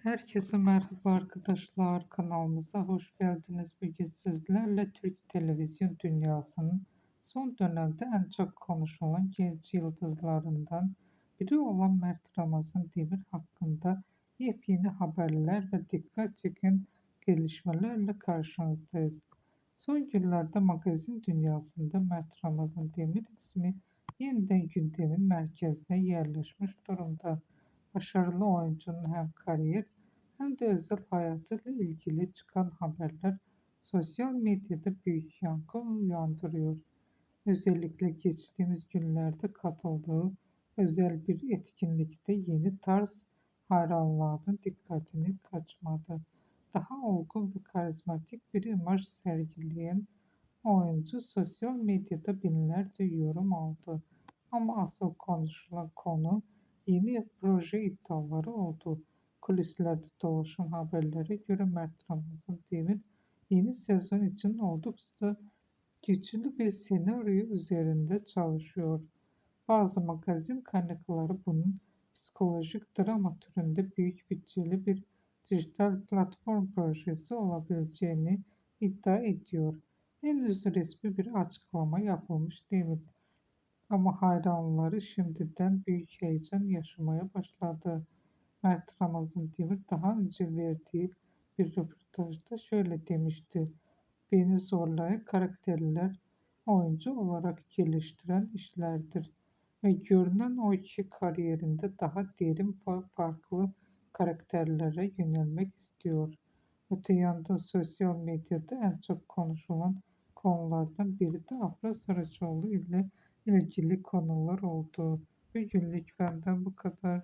Herkese merhaba arkadaşlar, kanalımıza hoş geldiniz. Bugün sizlerle Türk televizyon dünyasının son dönemde en çok konuşulan genç yıldızlarından biri olan Mert Ramazan Demir hakkında yepyeni haberler ve dikkat çeken gelişmelerle karşınızdayız. Son günlerde magazin dünyasında Mert Ramazan Demir ismi yeniden gündemin merkezine yerleşmiş durumda. Başarılı oyuncunun hem kariyer hem de özel hayatıyla ilgili çıkan haberler sosyal medyada büyük yankı uyandırıyor. Özellikle geçtiğimiz günlerde katıldığı özel bir etkinlikte yeni tarz hayranlarının dikkatini kaçmadı. Daha olgun ve karizmatik bir imaj sergileyen oyuncu sosyal medyada binlerce yorum aldı. Ama asıl konuşulan konu yeni proje iddiaları oldu. Kulislerde dolaşan haberlere göre Mert Ramazan Demir yeni sezon için oldukça güçlü bir senaryo üzerinde çalışıyor. Bazı magazin kaynakları bunun psikolojik drama türünde büyük bütçeli bir dijital platform projesi olabileceğini iddia ediyor. Henüz resmi bir açıklama yapılmış değil. Ama hayranları şimdiden büyük heyecan yaşamaya başladı. Mert Ramazan Demir daha önce verdiği bir röportajda şöyle demişti: "Beni zorlayan karakterler oyuncu olarak geliştiren işlerdir ve görünen o ki kariyerinde daha derin ve farklı karakterlere yönelmek istiyor." Öte yandan sosyal medyada en çok konuşulan konulardan biri de Afra Saraçoğlu ile ilgili konular oldu. Bugünlük benden bu kadar.